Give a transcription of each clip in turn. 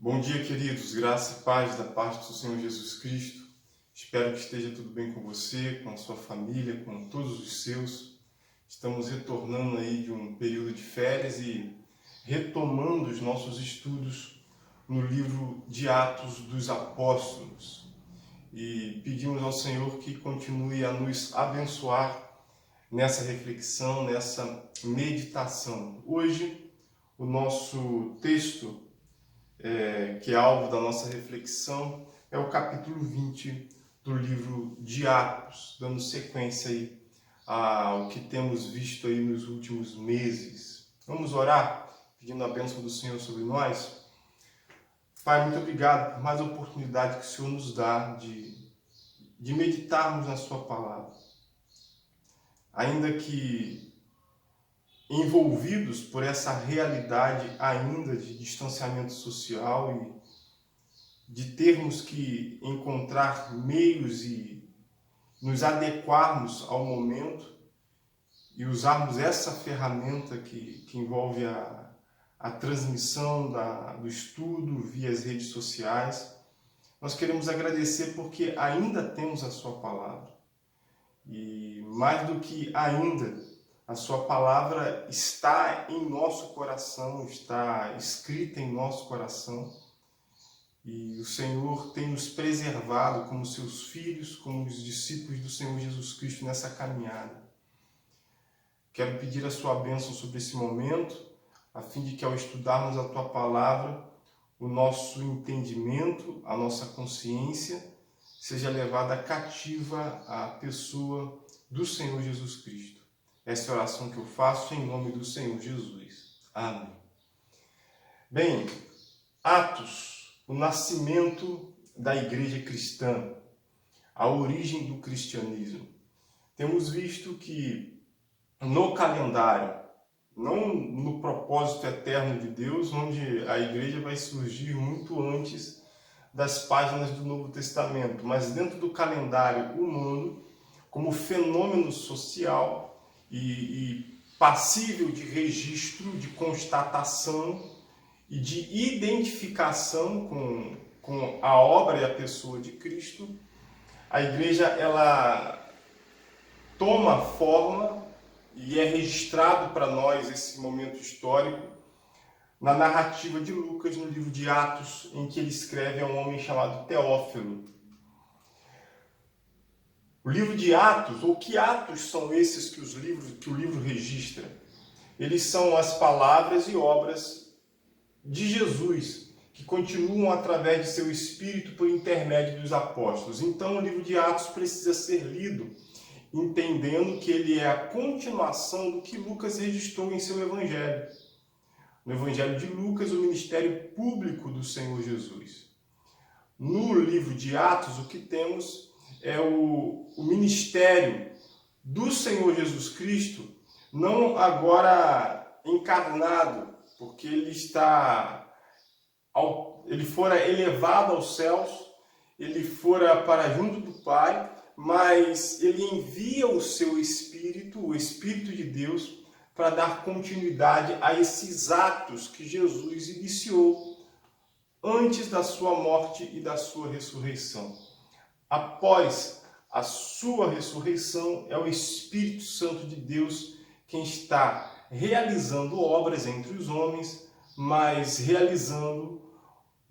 Bom dia, queridos. Graça e paz da parte do Senhor Jesus Cristo. Espero que esteja tudo bem com você, com a sua família, com todos os seus. Estamos retornando aí de um período de férias e retomando os nossos estudos no livro de Atos dos Apóstolos. E pedimos ao Senhor que continue a nos abençoar nessa reflexão, nessa meditação. Hoje, o nosso texto que é alvo da nossa reflexão, é o capítulo 20 do livro de Atos, dando sequência aí ao que temos visto aí nos últimos meses. Vamos orar, pedindo a bênção do Senhor sobre nós? Pai, muito obrigado por mais oportunidade que o Senhor nos dá de meditarmos na sua palavra. Ainda que envolvidos por essa realidade ainda de distanciamento social e de termos que encontrar meios e nos adequarmos ao momento e usarmos essa ferramenta que envolve a transmissão do estudo via as redes sociais. Nós queremos agradecer porque ainda temos a sua palavra. E mais do que ainda, a sua palavra está em nosso coração, está escrita em nosso coração. E o Senhor tem nos preservado como seus filhos, como os discípulos do Senhor Jesus Cristo nessa caminhada. Quero pedir a sua bênção sobre esse momento, a fim de que ao estudarmos a tua palavra, o nosso entendimento, a nossa consciência, seja levada cativa à pessoa do Senhor Jesus Cristo. Essa é a oração que eu faço em nome do Senhor Jesus. Amém. Bem, Atos, o nascimento da igreja cristã, a origem do cristianismo. Temos visto que no calendário, não no propósito eterno de Deus, onde a igreja vai surgir muito antes das páginas do Novo Testamento, mas dentro do calendário humano, como fenômeno social, e passível de registro, de constatação e de identificação com a obra e a pessoa de Cristo, a igreja ela toma forma e é registrado para nós esse momento histórico na narrativa de Lucas, no livro de Atos, em que ele escreve a um homem chamado Teófilo. O livro de Atos, ou que atos são esses que o livro registra? Eles são as palavras e obras de Jesus, que continuam através de seu Espírito por intermédio dos apóstolos. Então o livro de Atos precisa ser lido, entendendo que ele é a continuação do que Lucas registrou em seu Evangelho. No Evangelho de Lucas, o ministério público do Senhor Jesus. No livro de Atos, o que temos é o ministério do Senhor Jesus Cristo, não agora encarnado, porque ele fora elevado aos céus, ele fora para junto do Pai, mas ele envia o seu Espírito, o Espírito de Deus, para dar continuidade a esses atos que Jesus iniciou antes da sua morte e da sua ressurreição. Após a sua ressurreição, é o Espírito Santo de Deus quem está realizando obras entre os homens, mas realizando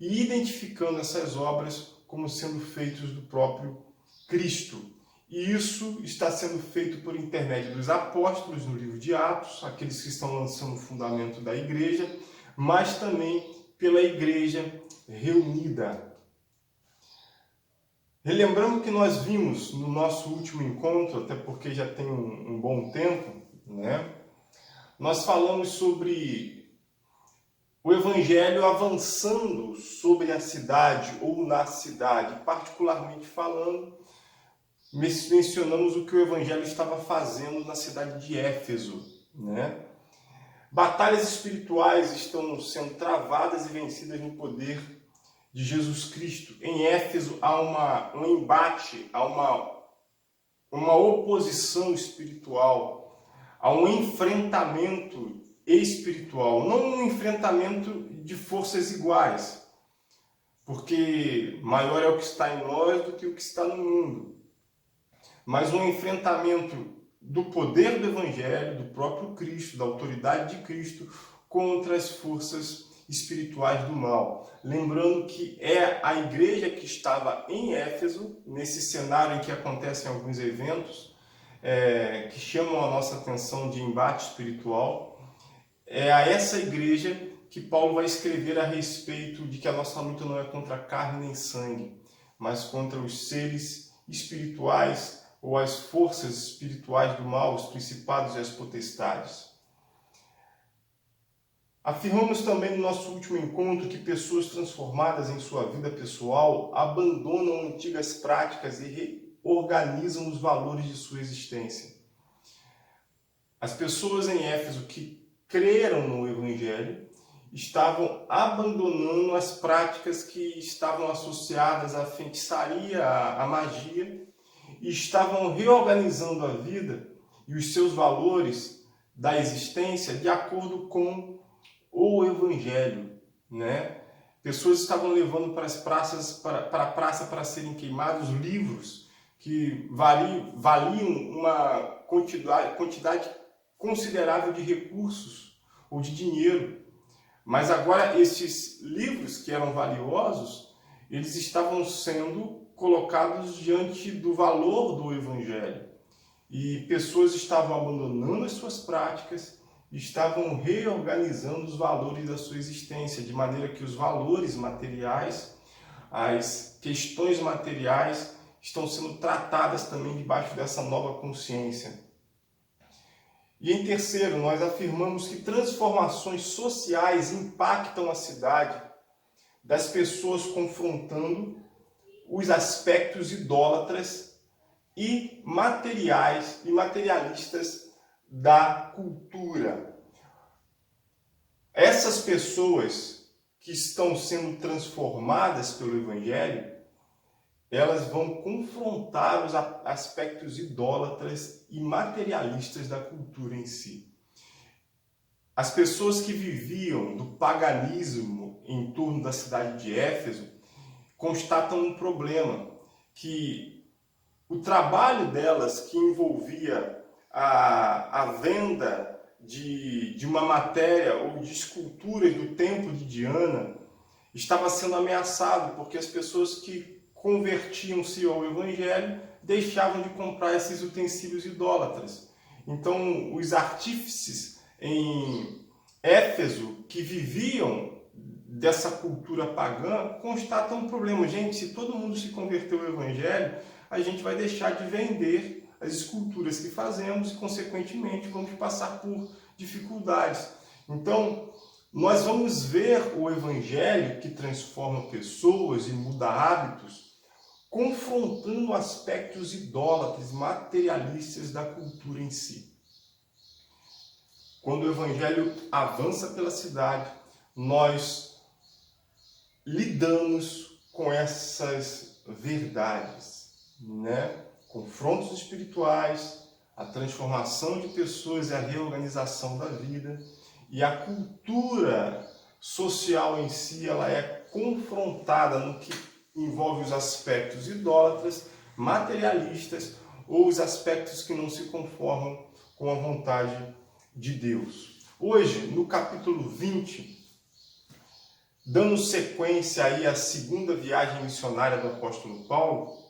e identificando essas obras como sendo feitas do próprio Cristo. E isso está sendo feito por intermédio dos apóstolos no livro de Atos, aqueles que estão lançando o fundamento da igreja, mas também pela igreja reunida. Relembrando que nós vimos no nosso último encontro, até porque já tem um bom tempo, né? Nós falamos sobre o Evangelho avançando sobre a cidade ou na cidade, particularmente falando, mencionamos o que o Evangelho estava fazendo na cidade de Éfeso, né? Batalhas espirituais estão sendo travadas e vencidas no poder de Jesus Cristo. Em Éfeso há um embate, há uma oposição espiritual, há um enfrentamento espiritual, não um enfrentamento de forças iguais, porque maior é o que está em nós do que o que está no mundo. Mas um enfrentamento do poder do Evangelho, do próprio Cristo, da autoridade de Cristo, contra as forças espirituais do mal. Lembrando que é a igreja que estava em Éfeso, nesse cenário em que acontecem alguns eventos que chamam a nossa atenção de embate espiritual, é a essa igreja que Paulo vai escrever a respeito de que a nossa luta não é contra carne nem sangue, mas contra os seres espirituais ou as forças espirituais do mal, os principados e as potestades. Afirmamos também no nosso último encontro que pessoas transformadas em sua vida pessoal abandonam antigas práticas e reorganizam os valores de sua existência. As pessoas em Éfeso que creram no Evangelho estavam abandonando as práticas que estavam associadas à feitiçaria, à magia, e estavam reorganizando a vida e os seus valores da existência de acordo com o Evangelho, né? Pessoas estavam levando para as praças, para a praça para serem queimados livros que valiam uma quantidade considerável de recursos ou de dinheiro. Mas agora esses livros que eram valiosos, eles estavam sendo colocados diante do valor do Evangelho. E pessoas estavam abandonando as suas práticas, estavam reorganizando os valores da sua existência, de maneira que os valores materiais, as questões materiais, estão sendo tratadas também debaixo dessa nova consciência. E em terceiro, nós afirmamos que transformações sociais impactam a cidade, das pessoas confrontando os aspectos idólatras e materiais e materialistas da cultura. Essas pessoas que estão sendo transformadas pelo Evangelho, elas vão confrontar os aspectos idólatras e materialistas da cultura em si. As pessoas que viviam do paganismo em torno da cidade de Éfeso constatam um problema, que o trabalho delas, que envolvia a venda de uma matéria ou de esculturas do templo de Diana, estava sendo ameaçado, porque as pessoas que convertiam-se ao Evangelho deixavam de comprar esses utensílios idólatras. Então, os artífices em Éfeso, que viviam dessa cultura pagã, constatam um problema. Gente, se todo mundo se converteu ao Evangelho, a gente vai deixar de vender as esculturas que fazemos e, consequentemente, vamos passar por dificuldades. Então, nós vamos ver o Evangelho que transforma pessoas e muda hábitos, confrontando aspectos idólatras, materialistas da cultura em si. Quando o Evangelho avança pela cidade, nós lidamos com essas verdades, né? Confrontos espirituais, a transformação de pessoas e a reorganização da vida, e a cultura social em si, ela é confrontada no que envolve os aspectos idólatras, materialistas, ou os aspectos que não se conformam com a vontade de Deus. Hoje, no capítulo 20, dando sequência aí à segunda viagem missionária do apóstolo Paulo,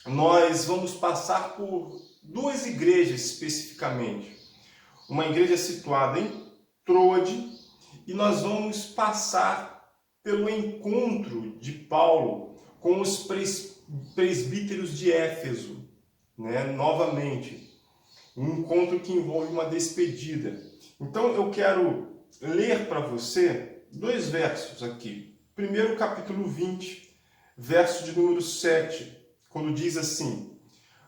nós vamos passar por duas igrejas especificamente. Uma igreja situada em Troade, e nós vamos passar pelo encontro de Paulo com os presbíteros de Éfeso, né? Novamente, um encontro que envolve uma despedida. Então eu quero ler para você dois versos aqui. Primeiro, capítulo 20, verso de número 7, quando diz assim: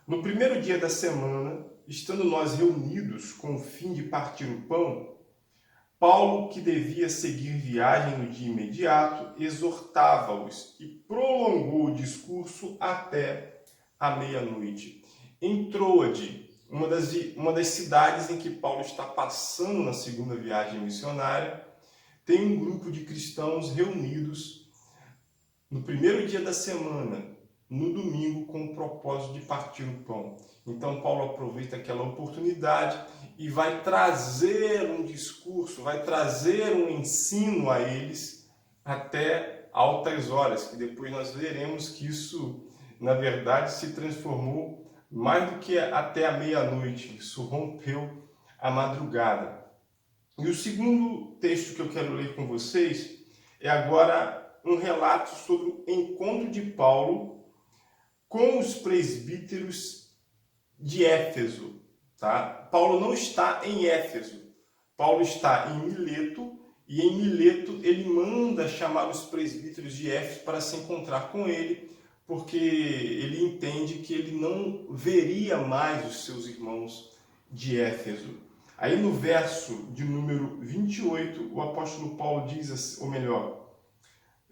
no primeiro dia da semana, estando nós reunidos com o fim de partir o pão, Paulo, que devia seguir viagem no dia imediato, exortava-os e prolongou o discurso até a meia-noite. Em Troade, uma das cidades em que Paulo está passando na segunda viagem missionária, tem um grupo de cristãos reunidos no primeiro dia da semana, no domingo, com o propósito de partir o pão. Então Paulo aproveita aquela oportunidade e vai trazer um discurso, vai trazer um ensino a eles até altas horas, que depois nós veremos que isso, na verdade, se transformou mais do que até a meia-noite. Isso rompeu a madrugada. E o segundo texto que eu quero ler com vocês é agora um relato sobre o encontro de Paulo com os presbíteros de Éfeso. Tá? Paulo não está em Éfeso, Paulo está em Mileto, e em Mileto ele manda chamar os presbíteros de Éfeso para se encontrar com ele, porque ele entende que ele não veria mais os seus irmãos de Éfeso. Aí no verso de número 28, o apóstolo Paulo diz, ou melhor,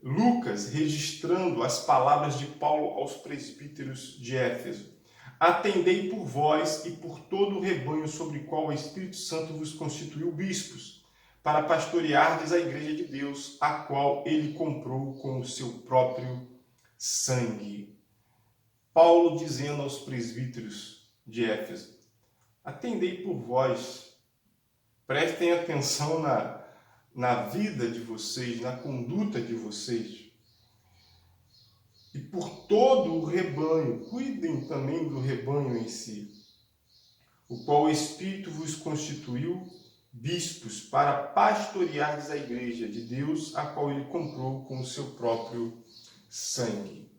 Lucas registrando as palavras de Paulo aos presbíteros de Éfeso: atendei por vós e por todo o rebanho sobre o qual o Espírito Santo vos constituiu bispos, para pastoreardes a igreja de Deus, a qual ele comprou com o seu próprio sangue. Paulo dizendo aos presbíteros de Éfeso: atendei por vós. Prestem atenção na vida de vocês, na conduta de vocês. E por todo o rebanho, cuidem também do rebanho em si, o qual o Espírito vos constituiu bispos para pastoreardes a igreja de Deus, a qual ele comprou com o seu próprio sangue.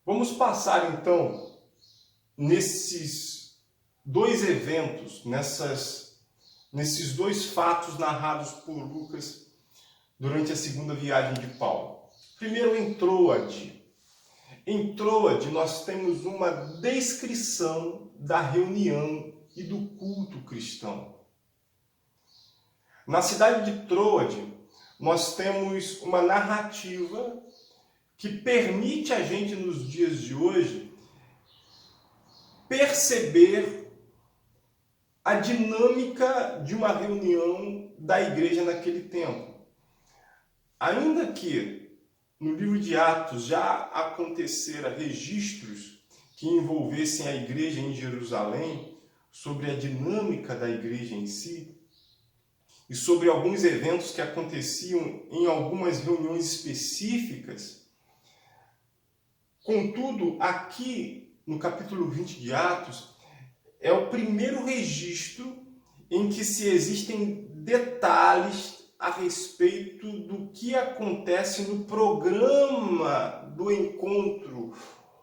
Vamos passar então nesses dois eventos, nesses dois fatos narrados por Lucas durante a segunda viagem de Paulo. Primeiro, em Troade. Em Troade, nós temos uma descrição da reunião e do culto cristão. Na cidade de Troade, nós temos uma narrativa que permite a gente, nos dias de hoje, perceber a dinâmica de uma reunião da igreja naquele tempo. Ainda que no livro de Atos já aconteceram registros que envolvessem a igreja em Jerusalém, sobre a dinâmica da igreja em si, e sobre alguns eventos que aconteciam em algumas reuniões específicas. Contudo, aqui no capítulo 20 de Atos, é o primeiro registro em que se existem detalhes a respeito do que acontece no programa do encontro,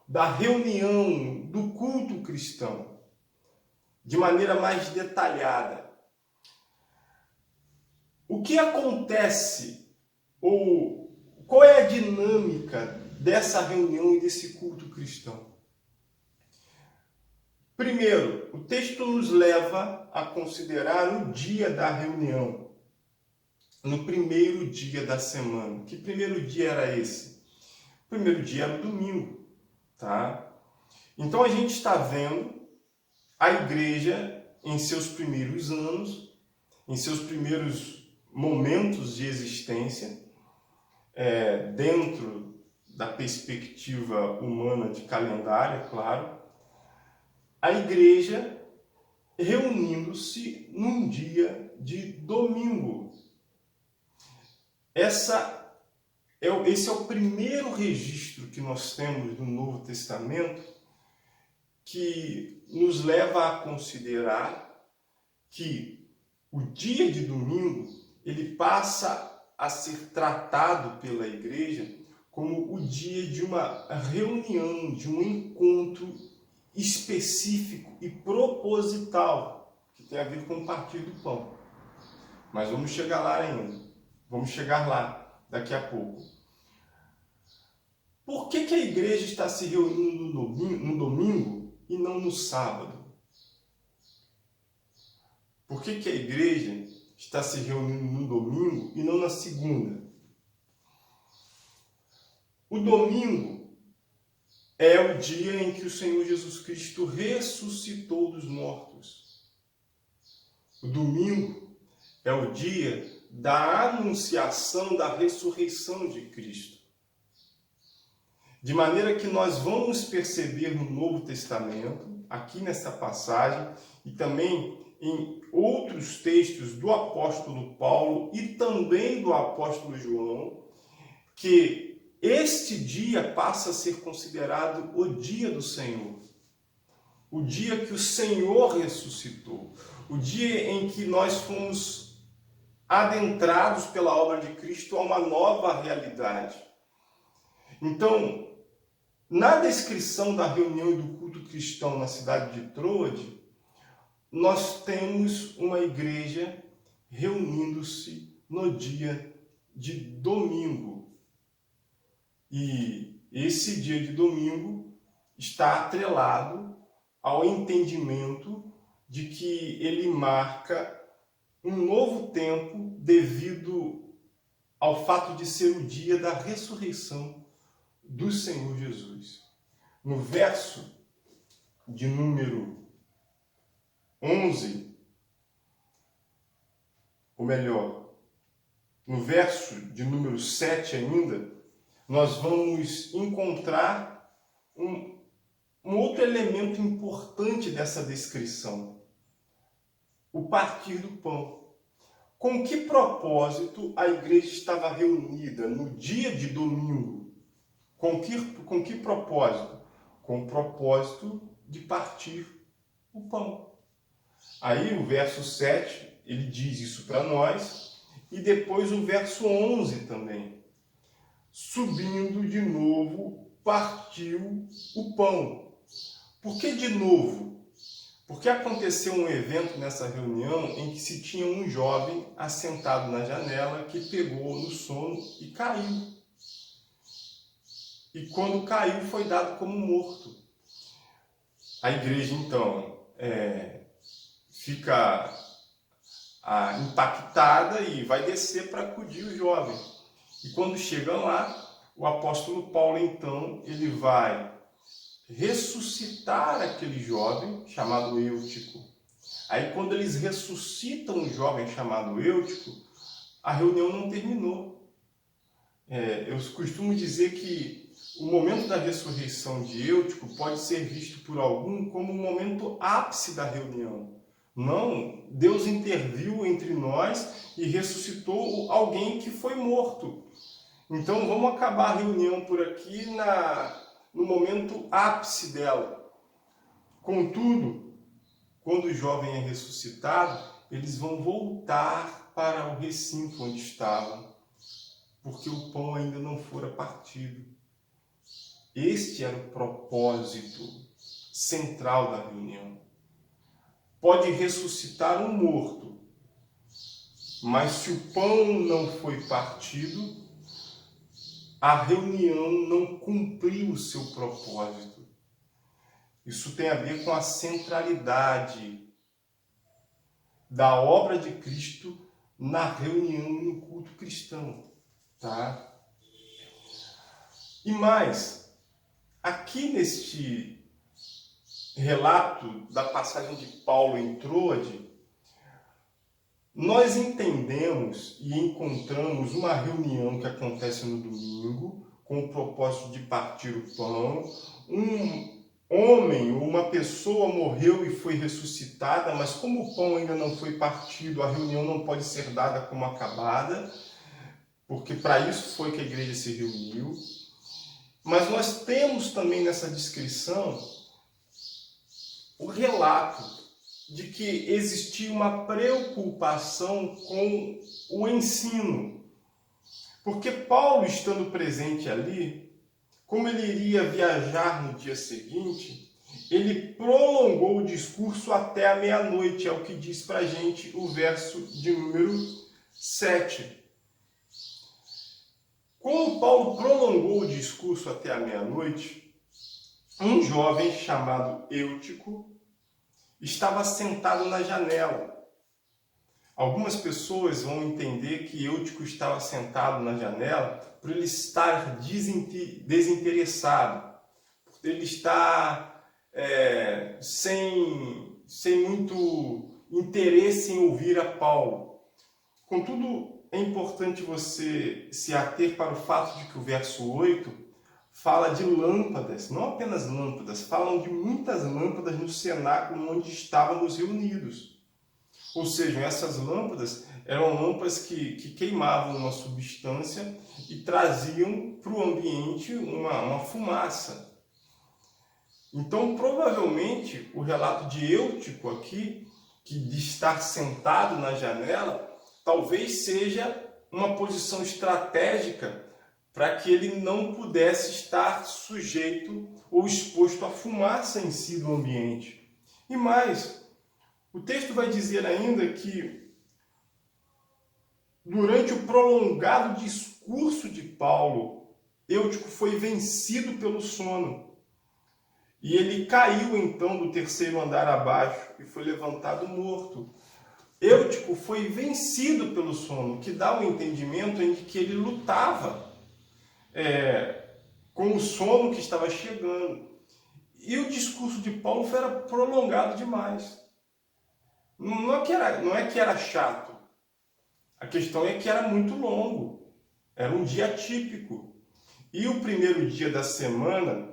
da reunião, do culto cristão, de maneira mais detalhada. O que acontece, ou qual é a dinâmica dessa reunião e desse culto cristão? Primeiro, o texto nos leva a considerar o dia da reunião, no primeiro dia da semana. Que primeiro dia era esse? O primeiro dia era o domingo, tá? Então a gente está vendo a igreja em seus primeiros anos, em seus primeiros momentos de existência, dentro da perspectiva humana de calendário, claro, a igreja reunindo-se num dia de domingo. Esse é o primeiro registro que nós temos no Novo Testamento que nos leva a considerar que o dia de domingo ele passa a ser tratado pela igreja como o dia de uma reunião, de um encontro específico e proposital, que tem a ver com o partir do pão. Mas vamos chegar lá ainda. Vamos chegar lá daqui a pouco. Por que a igreja está se reunindo no domingo e não no sábado? Por que a igreja está se reunindo no domingo e não na segunda? O domingo é o dia em que o Senhor Jesus Cristo ressuscitou dos mortos. O domingo é o dia da anunciação da ressurreição de Cristo. De maneira que nós vamos perceber no Novo Testamento, aqui nessa passagem, e também em outros textos do apóstolo Paulo e também do apóstolo João, que este dia passa a ser considerado o dia do Senhor. O dia que o Senhor ressuscitou. O dia em que nós fomos adentrados pela obra de Cristo a uma nova realidade. Então, na descrição da reunião e do culto cristão na cidade de Troade, nós temos uma igreja reunindo-se no dia de domingo. E esse dia de domingo está atrelado ao entendimento de que ele marca um novo tempo devido ao fato de ser o dia da ressurreição do Senhor Jesus. No verso de número 11, ou melhor, no verso de número 7 ainda, nós vamos encontrar um outro elemento importante dessa descrição: o partir do pão. Com que propósito a igreja estava reunida no dia de domingo? Com que propósito? Com o propósito de partir o pão. Aí o verso 7, ele diz isso para nós, e depois o verso 11 também. Subindo de novo, partiu o pão. Por que de novo? Porque aconteceu um evento nessa reunião em que se tinha um jovem assentado na janela que pegou no sono e caiu. E quando caiu foi dado como morto. A igreja então fica impactada e vai descer para acudir o jovem. E quando chegam lá, o apóstolo Paulo então ele vai ressuscitar aquele jovem chamado Eutico. Aí quando eles ressuscitam o jovem chamado Eutico, a reunião não terminou. Eu costumo dizer que o momento da ressurreição de Eutico pode ser visto por algum como o momento ápice da reunião. Não, Deus interviu entre nós e ressuscitou alguém que foi morto. Então vamos acabar a reunião por aqui no momento ápice dela. Contudo, quando o jovem é ressuscitado, eles vão voltar para o recinto onde estavam, porque o pão ainda não fora partido. Este era o propósito central da reunião. Pode ressuscitar um morto, mas se o pão não foi partido, a reunião não cumpriu o seu propósito. Isso tem a ver com a centralidade da obra de Cristo na reunião e no culto cristão, tá? E mais, aqui neste relato da passagem de Paulo em Troade, nós entendemos e encontramos uma reunião que acontece no domingo, com o propósito de partir o pão. Um homem ou uma pessoa morreu e foi ressuscitada, mas como o pão ainda não foi partido, a reunião não pode ser dada como acabada, porque para isso foi que a igreja se reuniu. Mas nós temos também nessa descrição o relato de que existia uma preocupação com o ensino. Porque Paulo, estando presente ali, como ele iria viajar no dia seguinte, ele prolongou o discurso até a meia-noite, é o que diz para a gente o verso de número 7. Como Paulo prolongou o discurso até a meia-noite, um jovem chamado Eutico estava sentado na janela. Algumas pessoas vão entender que Eutico estava sentado na janela por ele estar desinteressado, por ele estar sem muito interesse em ouvir a Paulo. Contudo, é importante você se ater para o fato de que o verso 8 fala de lâmpadas, não apenas lâmpadas, falam de muitas lâmpadas no cenáculo onde estávamos reunidos. Ou seja, essas lâmpadas eram lâmpadas que queimavam uma substância e traziam para o ambiente uma fumaça. Então, provavelmente, o relato de Eutico aqui, que de estar sentado na janela, talvez seja uma posição estratégica para que ele não pudesse estar sujeito ou exposto à fumaça em si do ambiente. E mais, o texto vai dizer ainda que durante o prolongado discurso de Paulo, Eutico foi vencido pelo sono. E ele caiu então do terceiro andar abaixo e foi levantado morto. Eutico foi vencido pelo sono, que dá o entendimento de que ele lutava com o sono que estava chegando. E o discurso de Paulo era prolongado demais. Não é que era chato. A questão é que era muito longo. Era um dia típico. E o primeiro dia da semana,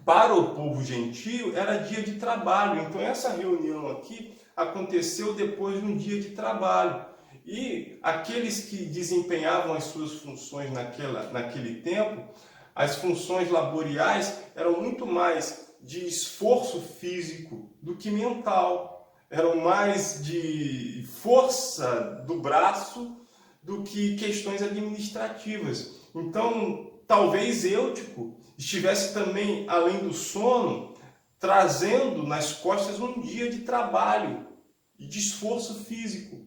para o povo gentio, era dia de trabalho. Então essa reunião aqui aconteceu depois de um dia de trabalho. E aqueles que desempenhavam as suas funções naquele tempo, as funções laboriais eram muito mais de esforço físico do que mental. Eram mais de força do braço do que questões administrativas. Então, talvez Eutico estivesse também, além do sono, trazendo nas costas um dia de trabalho e de esforço físico.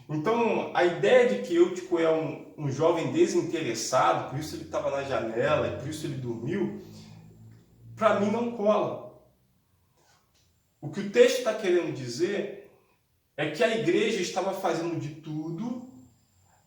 Então, a ideia de que Eutico é um jovem desinteressado, por isso ele estava na janela e por isso ele dormiu, para mim não cola. O que o texto está querendo dizer é que a igreja estava fazendo de tudo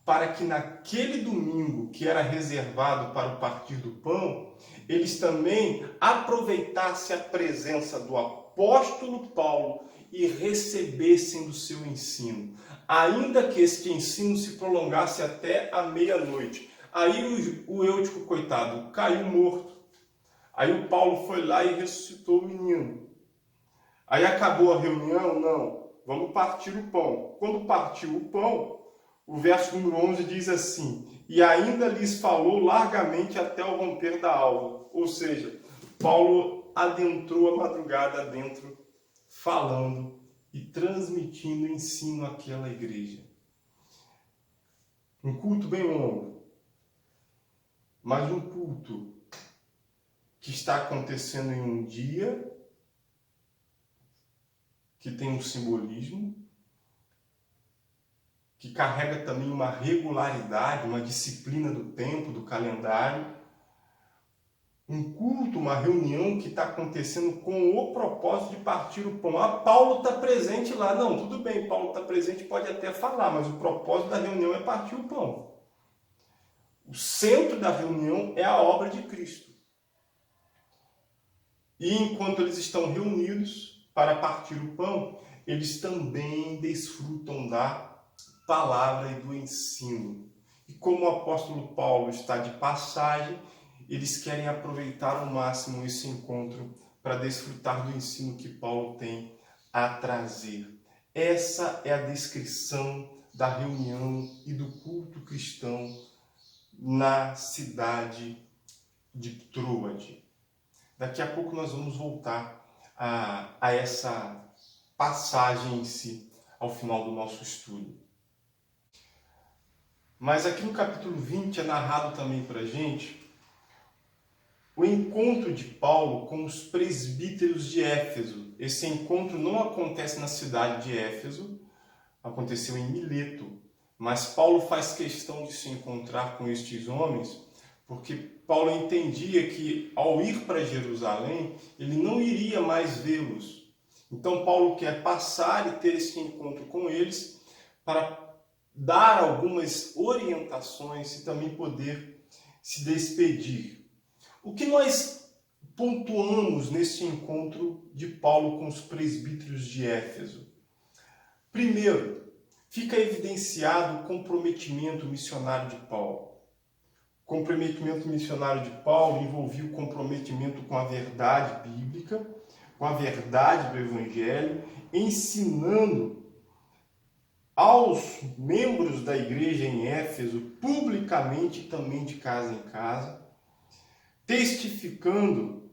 para que naquele domingo que era reservado para o partir do pão, eles também aproveitassem a presença do apóstolo Paulo e recebessem do seu ensino, ainda que este ensino se prolongasse até a meia-noite. Aí o Eutico, coitado, caiu morto. Aí o Paulo foi lá e ressuscitou o menino. Aí acabou a reunião? Não, vamos partir o pão. Quando partiu o pão, o verso número 11 diz assim: e ainda lhes falou largamente até o romper da alva. Ou seja, Paulo adentrou a madrugada dentro, falando e transmitindo ensino àquela igreja. Um culto bem longo, mas um culto que está acontecendo em um dia que tem um simbolismo, que carrega também uma regularidade, uma disciplina do tempo, do calendário. Um culto, uma reunião que está acontecendo com o propósito de partir o pão. Ah, Paulo está presente lá. Não, tudo bem, Paulo está presente, pode até falar, mas o propósito da reunião é partir o pão. O centro da reunião é a obra de Cristo. E enquanto eles estão reunidos para partir o pão, eles também desfrutam da palavra e do ensino. E como o apóstolo Paulo está de passagem, eles querem aproveitar ao máximo esse encontro para desfrutar do ensino que Paulo tem a trazer. Essa é a descrição da reunião e do culto cristão na cidade de Troade. Daqui a pouco nós vamos voltar a essa passagem em si, ao final do nosso estudo. Mas aqui no capítulo 20 é narrado também para a gente o encontro de Paulo com os presbíteros de Éfeso. Esse encontro não acontece na cidade de Éfeso, aconteceu em Mileto. Mas Paulo faz questão de se encontrar com estes homens, porque Paulo entendia que ao ir para Jerusalém, ele não iria mais vê-los. Então Paulo quer passar e ter esse encontro com eles para dar algumas orientações e também poder se despedir. O que nós pontuamos nesse encontro de Paulo com os presbíteros de Éfeso? Primeiro, fica evidenciado o comprometimento missionário de Paulo. O comprometimento missionário de Paulo envolvia o comprometimento com a verdade bíblica, com a verdade do Evangelho, ensinando aos membros da igreja em Éfeso, publicamente e também de casa em casa, testificando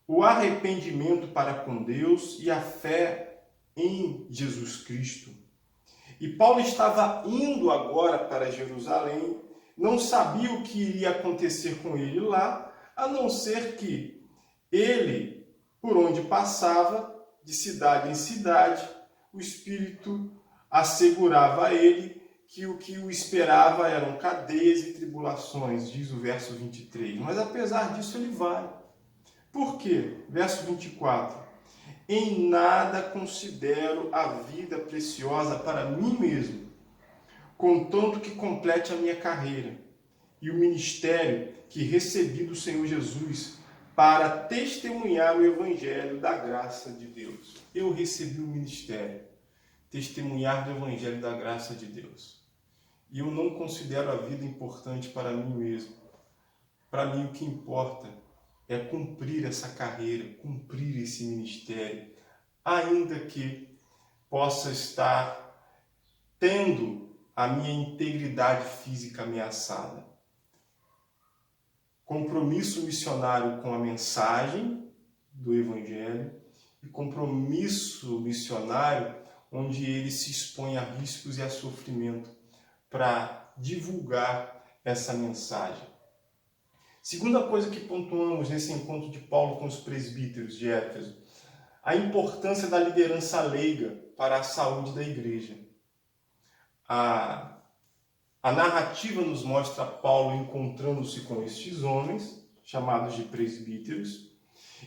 o arrependimento para com Deus e a fé em Jesus Cristo. E Paulo estava indo agora para Jerusalém, não sabia o que iria acontecer com ele lá, a não ser que ele, por onde passava, de cidade em cidade, o Espírito assegurava a ele que o que o esperava eram cadeias e tribulações, diz o verso 23. Mas apesar disso ele vai. Por quê? Verso 24. Em nada considero a vida preciosa para mim mesmo, contanto que complete a minha carreira e o ministério que recebi do Senhor Jesus para testemunhar o Evangelho da graça de Deus. Eu recebi o ministério, testemunhar do Evangelho da graça de Deus. E eu não considero a vida importante para mim mesmo. Para mim o que importa é cumprir essa carreira, cumprir esse ministério, ainda que possa estar tendo a minha integridade física ameaçada. Compromisso missionário com a mensagem do Evangelho e compromisso missionário onde ele se expõe a riscos e a sofrimento para divulgar essa mensagem. Segunda coisa que pontuamos nesse encontro de Paulo com os presbíteros de Éfeso, a importância da liderança leiga para a saúde da igreja. A narrativa nos mostra Paulo encontrando-se com estes homens, chamados de presbíteros,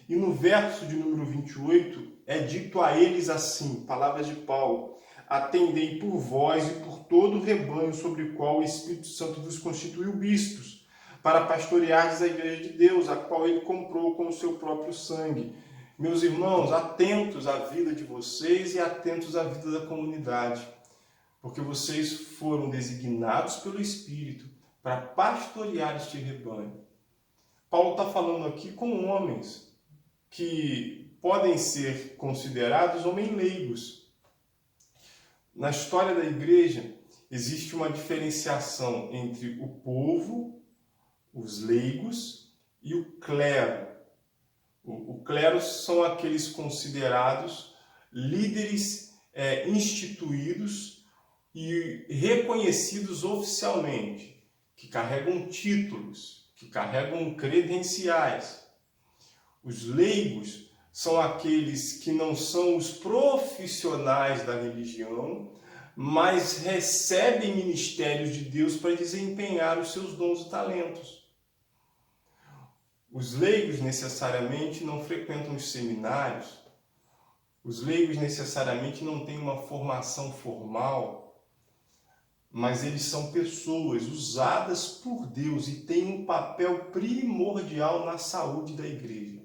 e no verso de número 28 é dito a eles assim, palavras de Paulo: atendei por vós e por todo o rebanho sobre o qual o Espírito Santo vos constituiu bispos, para pastoreardes a igreja de Deus, a qual ele comprou com o seu próprio sangue. Meus irmãos, atentos à vida de vocês e atentos à vida da comunidade, porque vocês foram designados pelo Espírito para pastorear este rebanho. Paulo está falando aqui com homens que podem ser considerados homens leigos. Na história da igreja, existe uma diferenciação entre o povo, os leigos e o clero. O clero são aqueles considerados líderes instituídos e reconhecidos oficialmente, que carregam títulos, que carregam credenciais. Os leigos são aqueles que não são os profissionais da religião, mas recebem ministérios de Deus para desempenhar os seus dons e talentos. Os leigos necessariamente não frequentam os seminários, os leigos necessariamente não têm uma formação formal, mas eles são pessoas usadas por Deus e têm um papel primordial na saúde da igreja.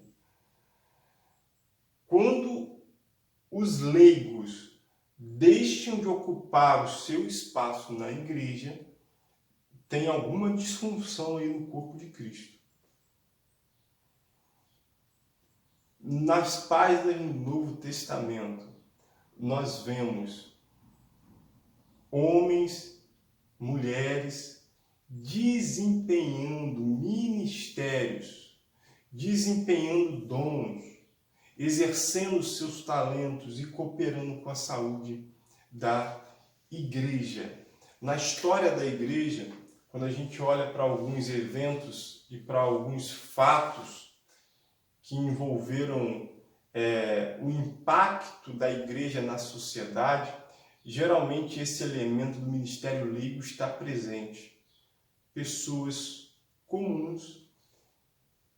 Quando os leigos deixam de ocupar o seu espaço na igreja, tem alguma disfunção aí no corpo de Cristo. Nas páginas do Novo Testamento, nós vemos homens, mulheres desempenhando ministérios, desempenhando dons, exercendo seus talentos e cooperando com a saúde da igreja. Na história da igreja, quando a gente olha para alguns eventos e para alguns fatos que envolveram o impacto da igreja na sociedade, geralmente esse elemento do ministério leigo está presente. Pessoas comuns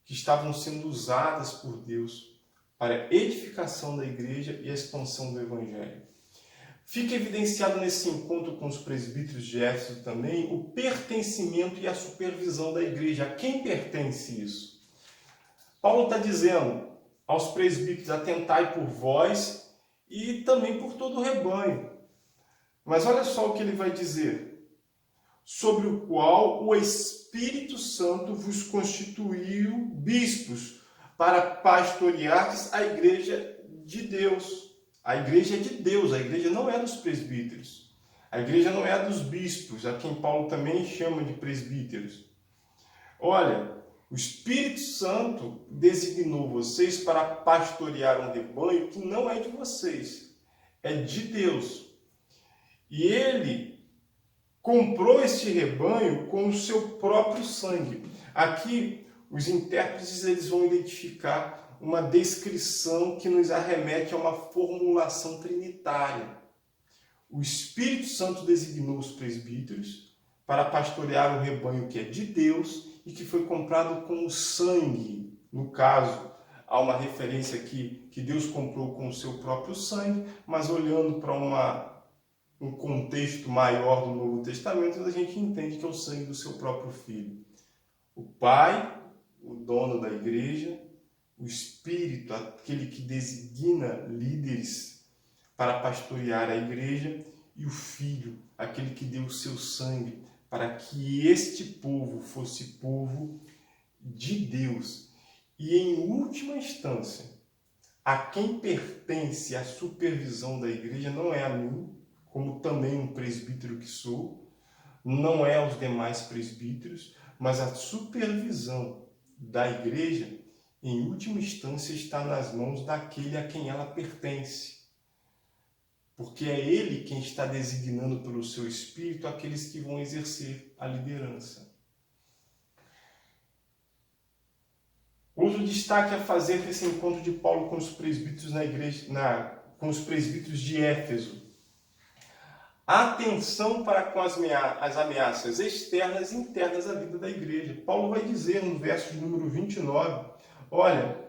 que estavam sendo usadas por Deus para a edificação da igreja e a expansão do Evangelho. Fica evidenciado nesse encontro com os presbíteros de Éfeso também o pertencimento e a supervisão da igreja. A quem pertence isso? Paulo está dizendo aos presbíteros: atentai por vós e também por todo o rebanho. Mas olha só o que ele vai dizer: sobre o qual o Espírito Santo vos constituiu bispos, para pastoreardes a igreja de Deus. A igreja é de Deus, a igreja não é dos presbíteros. A igreja não é dos bispos, a quem Paulo também chama de presbíteros. Olha, o Espírito Santo designou vocês para pastorear um rebanho que não é de vocês, é de Deus. E ele comprou este rebanho com o seu próprio sangue. Aqui, os intérpretes eles vão identificar uma descrição que nos arremete a uma formulação trinitária. O Espírito Santo designou os presbíteros para pastorear o rebanho que é de Deus e que foi comprado com o sangue. No caso, há uma referência aqui que Deus comprou com o seu próprio sangue, mas olhando para um contexto maior do Novo Testamento, a gente entende que é o sangue do seu próprio Filho. O Pai, o dono da igreja, o Espírito, aquele que designa líderes para pastorear a igreja, e o Filho, aquele que deu o seu sangue para que este povo fosse povo de Deus. E em última instância, a quem pertence a supervisão da igreja não é a mim, como também um presbítero que sou, não é aos demais presbíteros, mas a supervisão da igreja, em última instância, está nas mãos daquele a quem ela pertence. Porque é ele quem está designando pelo seu Espírito aqueles que vão exercer a liderança. Outro destaque a fazer desse encontro de Paulo com os presbíteros na igreja, com os presbíteros de Éfeso. Atenção para com as ameaças externas e internas à vida da igreja. Paulo vai dizer no verso de número 29, olha,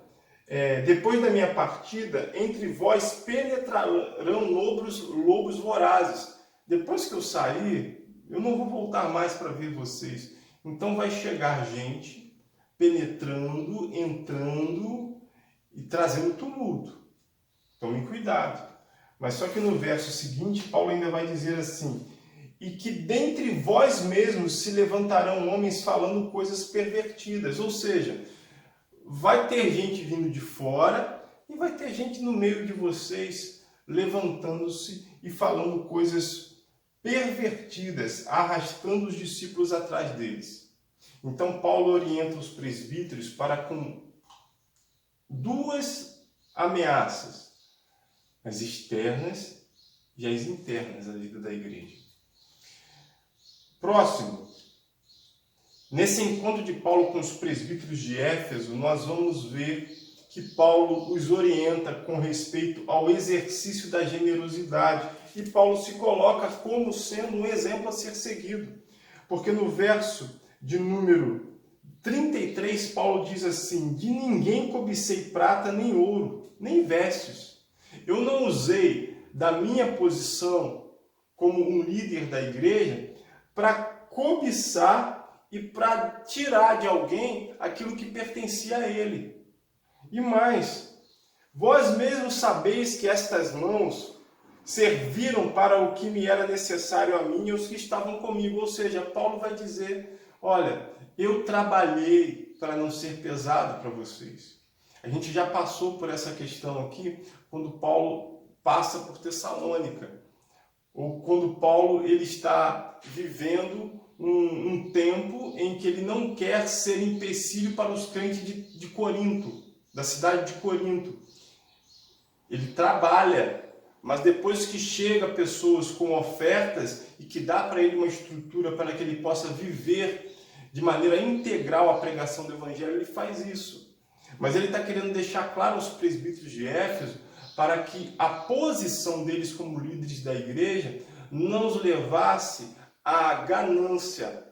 depois da minha partida, entre vós penetrarão lobos vorazes. Depois que eu sair, eu não vou voltar mais para ver vocês. Então vai chegar gente penetrando, entrando e trazendo tumulto. Tomem cuidado. Mas só que no verso seguinte, Paulo ainda vai dizer assim, e que dentre vós mesmos se levantarão homens falando coisas pervertidas. Ou seja, vai ter gente vindo de fora e vai ter gente no meio de vocês levantando-se e falando coisas pervertidas, arrastando os discípulos atrás deles. Então Paulo orienta os presbíteros para com duas ameaças, as externas e as internas da vida da igreja. Próximo. Nesse encontro de Paulo com os presbíteros de Éfeso, nós vamos ver que Paulo os orienta com respeito ao exercício da generosidade. E Paulo se coloca como sendo um exemplo a ser seguido. Porque no verso de número 33, Paulo diz assim, de ninguém cobicei prata, nem ouro, nem vestes. Eu não usei da minha posição como um líder da igreja para cobiçar e para tirar de alguém aquilo que pertencia a ele. E mais, vós mesmos sabeis que estas mãos serviram para o que me era necessário a mim e os que estavam comigo. Ou seja, Paulo vai dizer, olha, eu trabalhei para não ser pesado para vocês. A gente já passou por essa questão aqui, quando Paulo passa por Tessalônica, ou quando Paulo ele está vivendo um tempo em que ele não quer ser empecilho para os crentes de Corinto, da cidade de Corinto. Ele trabalha, mas depois que chega pessoas com ofertas e que dá para ele uma estrutura para que ele possa viver de maneira integral a pregação do Evangelho, ele faz isso. Mas ele está querendo deixar claro aos presbíteros de Éfeso para que a posição deles como líderes da igreja não os levasse à ganância.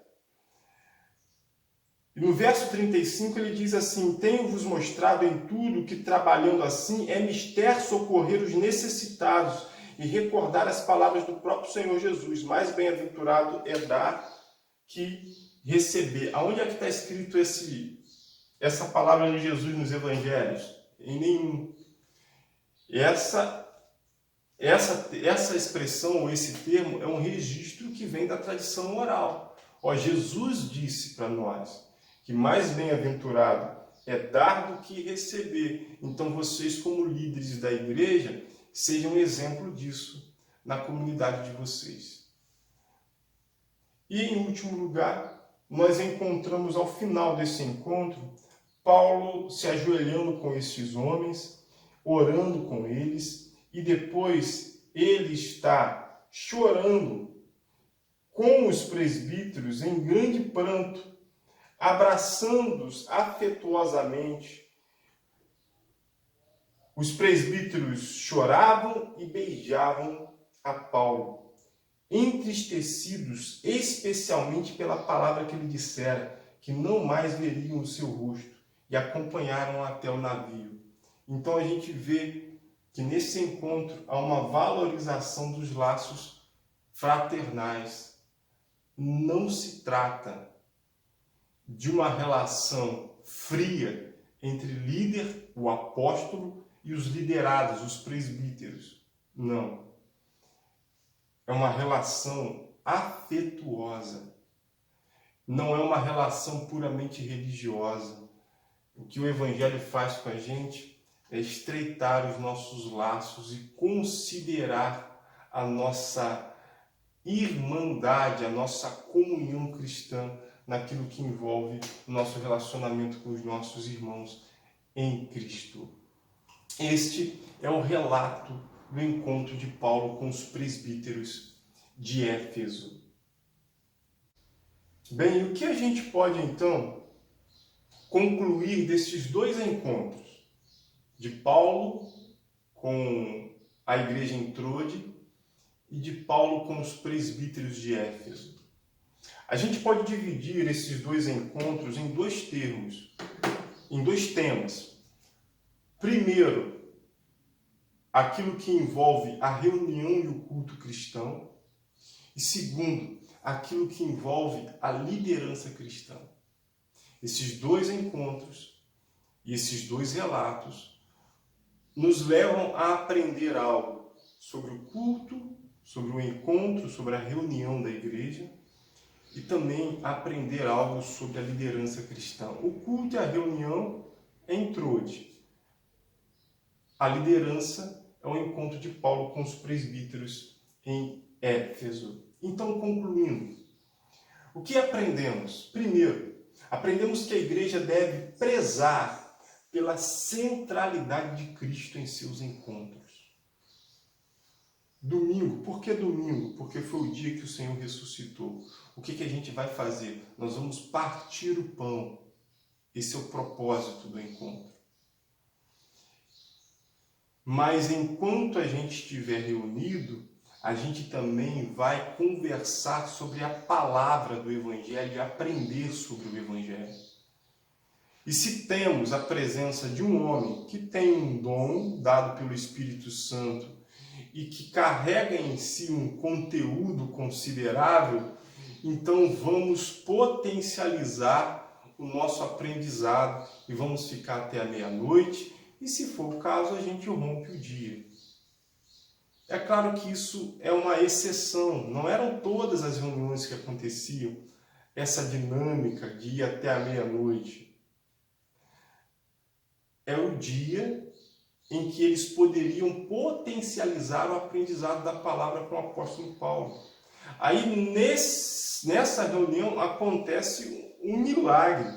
E no verso 35 ele diz assim, tenho-vos mostrado em tudo que trabalhando assim é mister socorrer os necessitados e recordar as palavras do próprio Senhor Jesus. Mais bem-aventurado é dar que receber. Aonde é que está escrito essa palavra de Jesus nos evangelhos? Em nenhum. Essa expressão ou esse termo é um registro que vem da tradição oral. Ó, Jesus disse para nós que mais bem-aventurado é dar do que receber. Então vocês, como líderes da igreja, sejam um exemplo disso na comunidade de vocês. E em último lugar, nós encontramos ao final desse encontro Paulo se ajoelhando com esses homens, orando com eles, e depois ele está chorando com os presbíteros em grande pranto, abraçando-os afetuosamente. Os presbíteros choravam e beijavam a Paulo, entristecidos especialmente pela palavra que ele dissera, que não mais veriam o seu rosto, e acompanharam até o navio. Então a gente vê que nesse encontro há uma valorização dos laços fraternais. Não se trata de uma relação fria entre líder, o apóstolo, e os liderados, os presbíteros. Não. É uma relação afetuosa. Não é uma relação puramente religiosa. O que o Evangelho faz com a gente é estreitar os nossos laços e considerar a nossa irmandade, a nossa comunhão cristã naquilo que envolve o nosso relacionamento com os nossos irmãos em Cristo. Este é o relato do encontro de Paulo com os presbíteros de Éfeso. Bem, o que a gente pode então concluir desses dois encontros, de Paulo com a igreja em Trode e de Paulo com os presbíteros de Éfeso? A gente pode dividir esses dois encontros em dois termos, em dois temas. Primeiro, aquilo que envolve a reunião e o culto cristão. E segundo, aquilo que envolve a liderança cristã. Esses dois encontros e esses dois relatos nos levam a aprender algo sobre o culto, sobre o encontro, sobre a reunião da igreja e também a aprender algo sobre a liderança cristã. O culto e a reunião é em Trode. A liderança é o encontro de Paulo com os presbíteros em Éfeso. Então, concluindo, o que aprendemos? Primeiro, aprendemos que a igreja deve prezar pela centralidade de Cristo em seus encontros. Domingo, por que domingo? Porque foi o dia que o Senhor ressuscitou. O que a gente vai fazer? Nós vamos partir o pão. Esse é o propósito do encontro. Mas enquanto a gente estiver reunido, a gente também vai conversar sobre a palavra do Evangelho e aprender sobre o Evangelho. E se temos a presença de um homem que tem um dom dado pelo Espírito Santo e que carrega em si um conteúdo considerável, então vamos potencializar o nosso aprendizado e vamos ficar até a meia-noite e, se for o caso, a gente rompe o dia. É claro que isso é uma exceção, não eram todas as reuniões que aconteciam, essa dinâmica de ir até a meia-noite. É o dia em que eles poderiam potencializar o aprendizado da palavra com o apóstolo Paulo. Aí, nessa reunião, acontece um milagre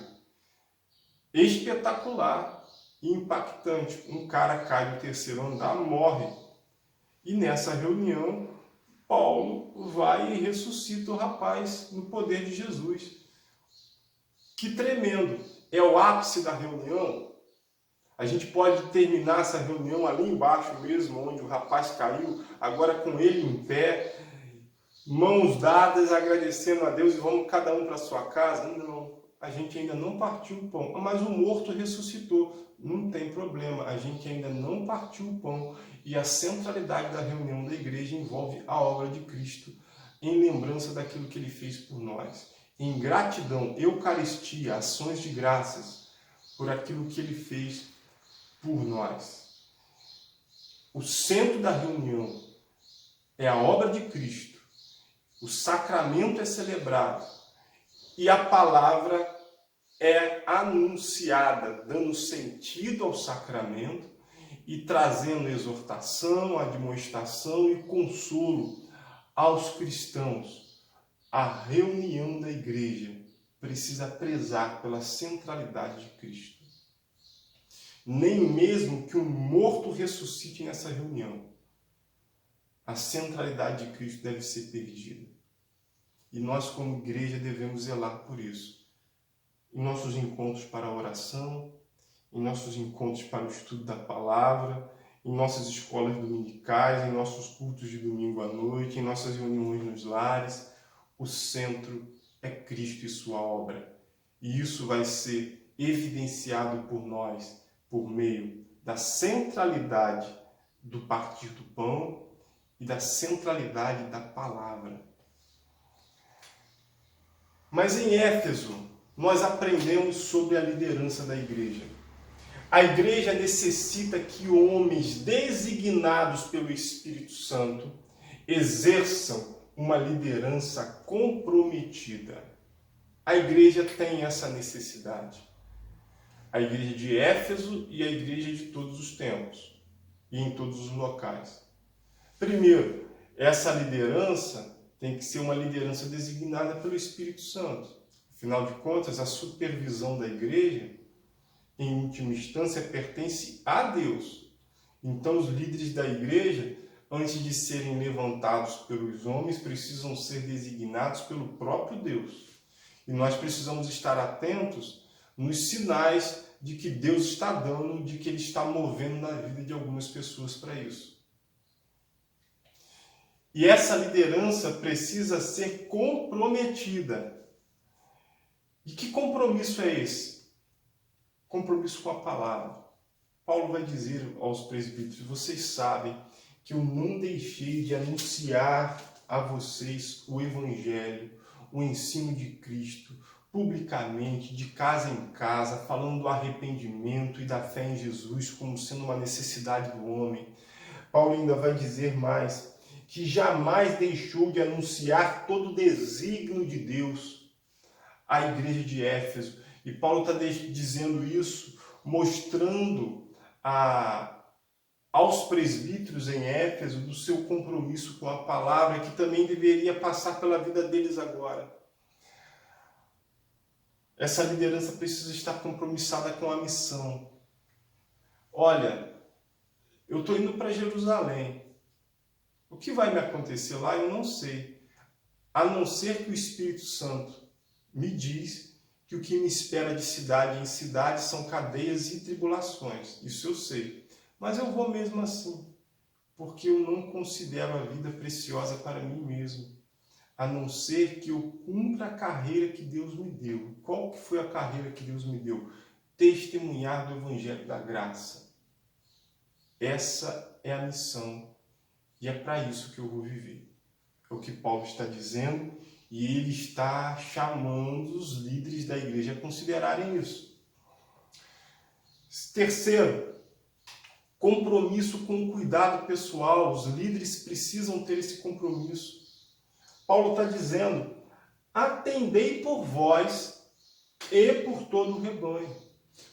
espetacular e impactante. Um cara cai do terceiro andar, morre. E nessa reunião, Paulo vai e ressuscita o rapaz no poder de Jesus. Que tremendo! É o ápice da reunião. A gente pode terminar essa reunião ali embaixo mesmo, onde o rapaz caiu, agora com ele em pé, mãos dadas, agradecendo a Deus e vamos cada um para sua casa. Não, a gente ainda não partiu o pão. Mas o morto ressuscitou. Não tem problema, a gente ainda não partiu o pão. E a centralidade da reunião da igreja envolve a obra de Cristo, em lembrança daquilo que ele fez por nós. Em gratidão, eucaristia, ações de graças por aquilo que ele fez por nós. O centro da reunião é a obra de Cristo. O sacramento é celebrado e a palavra é anunciada, dando sentido ao sacramento e trazendo exortação, admoestação e consolo aos cristãos. A reunião da igreja precisa prezar pela centralidade de Cristo. Nem mesmo que um morto ressuscite nessa reunião, a centralidade de Cristo deve ser perdida. E nós, como igreja, devemos zelar por isso. Em nossos encontros para a oração, em nossos encontros para o estudo da palavra, em nossas escolas dominicais, em nossos cultos de domingo à noite, em nossas reuniões nos lares, o centro é Cristo e sua obra. E isso vai ser evidenciado por nós, por meio da centralidade do partir do pão e da centralidade da palavra. Mas em Éfeso, nós aprendemos sobre a liderança da igreja. A igreja necessita que homens designados pelo Espírito Santo exerçam uma liderança comprometida. A igreja tem essa necessidade. A igreja de Éfeso e a igreja de todos os tempos e em todos os locais. Primeiro, essa liderança tem que ser uma liderança designada pelo Espírito Santo. Afinal de contas, a supervisão da igreja, em última instância, pertence a Deus. Então, os líderes da igreja, antes de serem levantados pelos homens, precisam ser designados pelo próprio Deus. E nós precisamos estar atentos nos sinais de que Deus está dando, de que Ele está movendo na vida de algumas pessoas para isso. E essa liderança precisa ser comprometida. E que compromisso é esse? Compromisso com a palavra. Paulo vai dizer aos presbíteros: vocês sabem que eu não deixei de anunciar a vocês o Evangelho, o ensino de Cristo, publicamente, de casa em casa, falando do arrependimento e da fé em Jesus como sendo uma necessidade do homem. Paulo ainda vai dizer mais, que jamais deixou de anunciar todo o desígnio de Deus à igreja de Éfeso. E Paulo está dizendo isso, mostrando aos presbíteros em Éfeso do seu compromisso com a palavra, que também deveria passar pela vida deles agora. Essa liderança precisa estar compromissada com a missão. Olha, eu estou indo para Jerusalém. O que vai me acontecer lá eu não sei. A não ser que o Espírito Santo me diz que o que me espera de cidade em cidade são cadeias e tribulações. Isso eu sei. Mas eu vou mesmo assim, porque eu não considero a vida preciosa para mim mesmo, a não ser que eu cumpra a carreira que Deus me deu. Qual que foi a carreira que Deus me deu? Testemunhar do Evangelho da Graça. Essa é a missão e é para isso que eu vou viver. É o que Paulo está dizendo e ele está chamando os líderes da igreja a considerarem isso. Terceiro, compromisso com o cuidado pessoal. Os líderes precisam ter esse compromisso. Paulo está dizendo: atendei por vós e por todo o rebanho.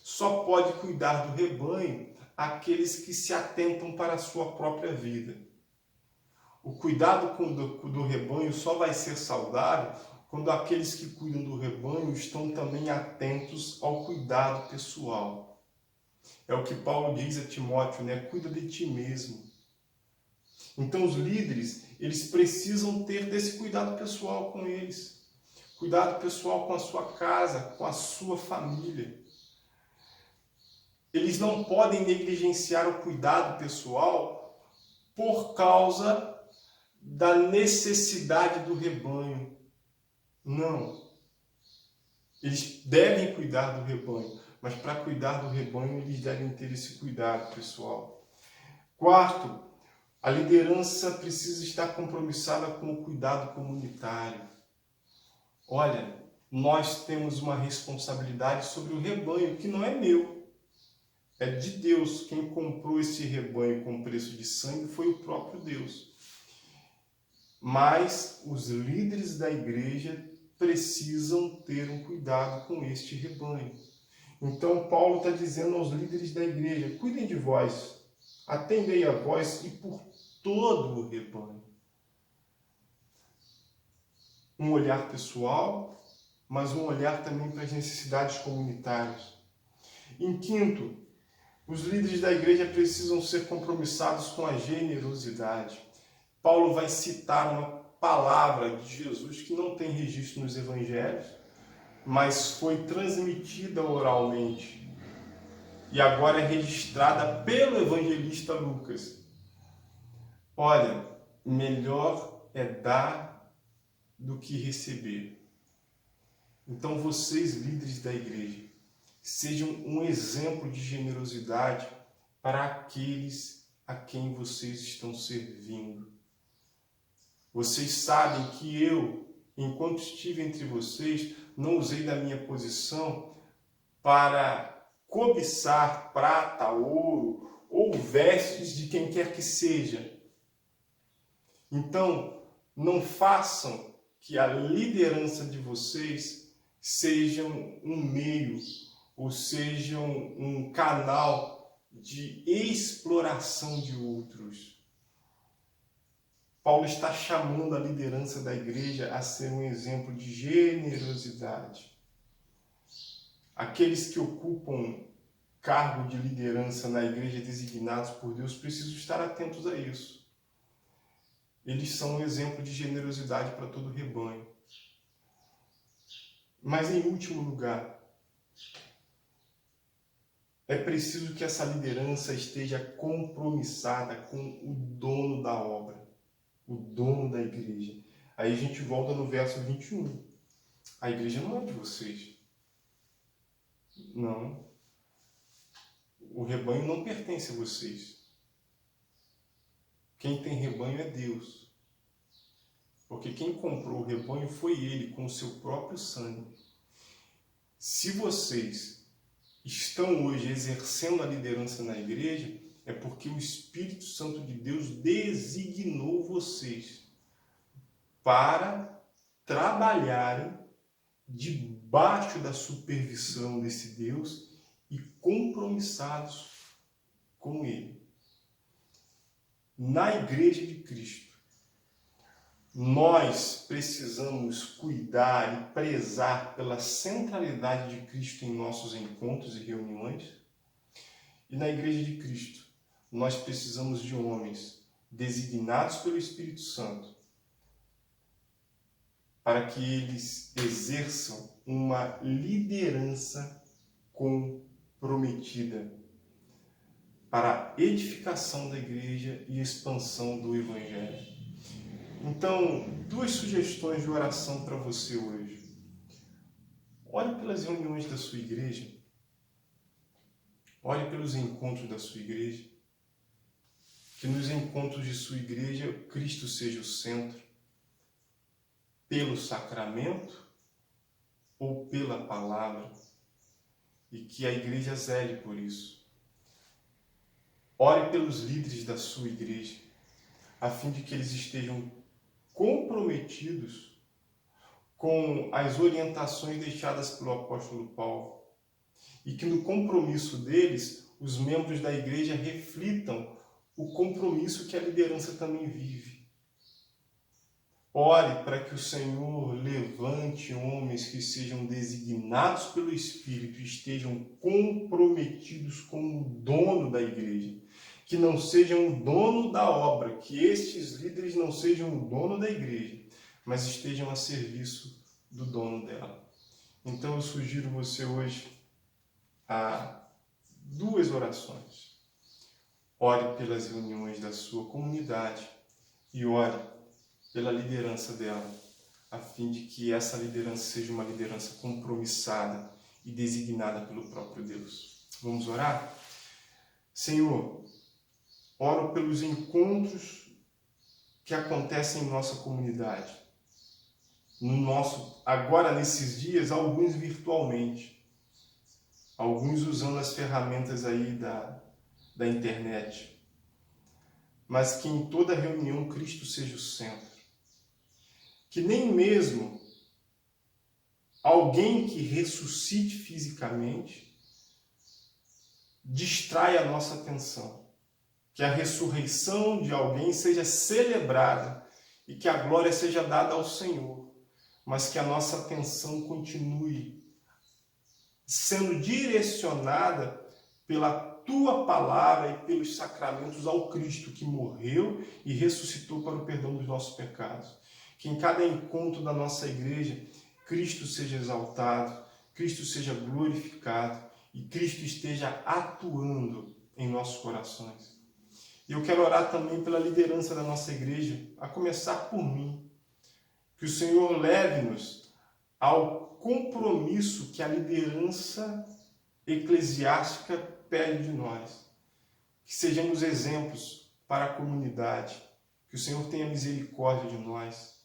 Só pode cuidar do rebanho aqueles que se atentam para a sua própria vida. O cuidado do rebanho só vai ser saudável quando aqueles que cuidam do rebanho estão também atentos ao cuidado pessoal. É o que Paulo diz a Timóteo, né? Cuida de ti mesmo. Então os líderes, eles precisam ter desse cuidado pessoal com eles. Cuidado pessoal com a sua casa, com a sua família. Eles não podem negligenciar o cuidado pessoal por causa da necessidade do rebanho. Não. Eles devem cuidar do rebanho, mas para cuidar do rebanho eles devem ter esse cuidado pessoal. Quarto, a liderança precisa estar compromissada com o cuidado comunitário. Olha, nós temos uma responsabilidade sobre o rebanho que não é meu. É de Deus. Quem comprou esse rebanho com preço de sangue foi o próprio Deus. Mas os líderes da igreja precisam ter um cuidado com este rebanho. Então, Paulo está dizendo aos líderes da igreja: cuidem de vós, atendei a vós e por todo o rebanho. Um olhar pessoal, mas um olhar também para as necessidades comunitárias. Em quinto, os líderes da igreja precisam ser compromissados com a generosidade. Paulo vai citar uma palavra de Jesus que não tem registro nos evangelhos, mas foi transmitida oralmente e agora é registrada pelo evangelista Lucas. Olha, melhor é dar do que receber. Então vocês, líderes da igreja, sejam um exemplo de generosidade para aqueles a quem vocês estão servindo. Vocês sabem que eu, enquanto estive entre vocês, não usei da minha posição para cobiçar prata, ouro ou vestes de quem quer que seja. Então, não façam que a liderança de vocês sejam um meio ou sejam um canal de exploração de outros. Paulo está chamando a liderança da igreja a ser um exemplo de generosidade. Aqueles que ocupam cargo de liderança na igreja designados por Deus precisam estar atentos a isso. Eles são um exemplo de generosidade para todo o rebanho. Mas em último lugar, é preciso que essa liderança esteja compromissada com o dono da obra, o dono da igreja. Aí a gente volta no verso 21. A igreja não é de vocês. Não. O rebanho não pertence a vocês. Quem tem rebanho é Deus. Porque quem comprou o rebanho foi Ele, com o seu próprio sangue. Se vocês estão hoje exercendo a liderança na igreja, é porque o Espírito Santo de Deus designou vocês para trabalharem debaixo da supervisão desse Deus e compromissados com Ele. Na Igreja de Cristo, nós precisamos cuidar e prezar pela centralidade de Cristo em nossos encontros e reuniões. E na Igreja de Cristo, nós precisamos de homens designados pelo Espírito Santo para que eles exerçam uma liderança comprometida para a edificação da igreja e expansão do Evangelho. Então, duas sugestões de oração para você hoje. Olhe pelas reuniões da sua igreja. Olhe pelos encontros da sua igreja. Que nos encontros de sua igreja, Cristo seja o centro, pelo sacramento ou pela palavra, e que a igreja zele por isso. Ore pelos líderes da sua igreja, a fim de que eles estejam comprometidos com as orientações deixadas pelo apóstolo Paulo, e que no compromisso deles, os membros da igreja reflitam o compromisso que a liderança também vive. Ore para que o Senhor levante homens que sejam designados pelo Espírito e estejam comprometidos com o dono da igreja. Que não sejam o dono da obra, que estes líderes não sejam o dono da igreja, mas estejam a serviço do dono dela. Então eu sugiro você hoje a duas orações. Ore pelas reuniões da sua comunidade e ore pela liderança dela, a fim de que essa liderança seja uma liderança compromissada e designada pelo próprio Deus. Vamos orar? Senhor, oro pelos encontros que acontecem em nossa comunidade. Agora, nesses dias, alguns virtualmente. Alguns usando as ferramentas aí da internet. Mas que em toda reunião Cristo seja o centro. Que nem mesmo alguém que ressuscite fisicamente distrai a nossa atenção. Que a ressurreição de alguém seja celebrada e que a glória seja dada ao Senhor, mas que a nossa atenção continue sendo direcionada pela tua palavra e pelos sacramentos ao Cristo que morreu e ressuscitou para o perdão dos nossos pecados. Que em cada encontro da nossa igreja, Cristo seja exaltado, Cristo seja glorificado e Cristo esteja atuando em nossos corações. E eu quero orar também pela liderança da nossa igreja, a começar por mim. Que o Senhor leve-nos ao compromisso que a liderança eclesiástica pede de nós. Que sejamos exemplos para a comunidade. Que o Senhor tenha misericórdia de nós.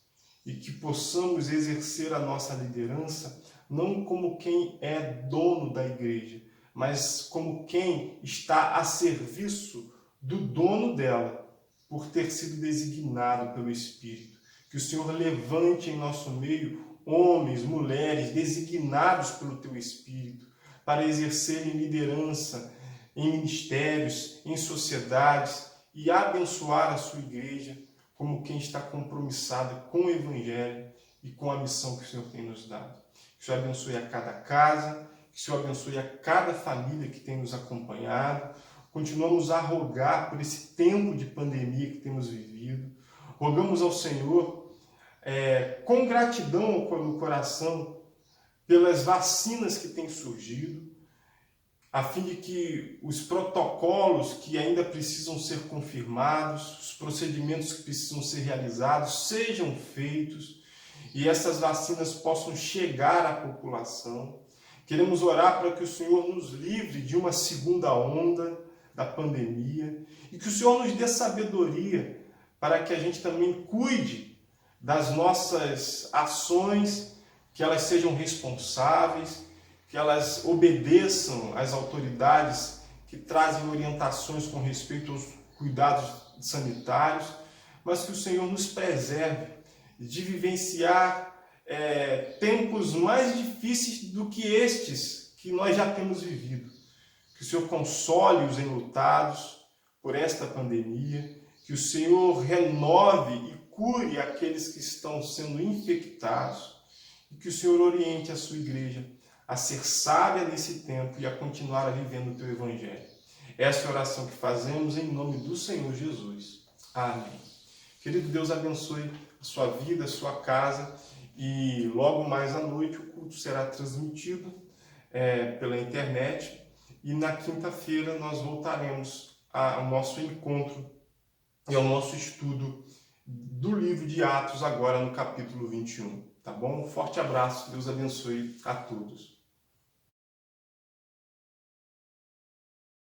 E que possamos exercer a nossa liderança não como quem é dono da igreja, mas como quem está a serviço do dono dela, por ter sido designado pelo Espírito. Que o Senhor levante em nosso meio homens, mulheres, designados pelo Teu Espírito, para exercerem liderança em ministérios, em sociedades e abençoar a sua igreja como quem está compromissado com o Evangelho e com a missão que o Senhor tem nos dado. Que o Senhor abençoe a cada casa, que o Senhor abençoe a cada família que tem nos acompanhado. Continuamos a rogar por esse tempo de pandemia que temos vivido. Rogamos ao Senhor, com gratidão no coração, pelas vacinas que têm surgido, a fim de que os protocolos que ainda precisam ser confirmados, os procedimentos que precisam ser realizados, sejam feitos e essas vacinas possam chegar à população. Queremos orar para que o Senhor nos livre de uma segunda onda da pandemia e que o Senhor nos dê sabedoria para que a gente também cuide das nossas ações, que elas sejam responsáveis, que elas obedeçam às autoridades que trazem orientações com respeito aos cuidados sanitários, mas que o Senhor nos preserve de vivenciar tempos mais difíceis do que estes que nós já temos vivido. Que o Senhor console os enlutados por esta pandemia, que o Senhor renove e cure aqueles que estão sendo infectados e que o Senhor oriente a sua igreja a ser sábia nesse tempo e a continuar a vivendo o teu Evangelho. Essa é a oração que fazemos em nome do Senhor Jesus. Amém. Querido Deus, abençoe a sua vida, a sua casa e logo mais à noite o culto será transmitido pela internet e na quinta-feira nós voltaremos ao nosso encontro e ao nosso estudo do livro de Atos agora no capítulo 21. Tá bom? Um forte abraço, Deus abençoe a todos.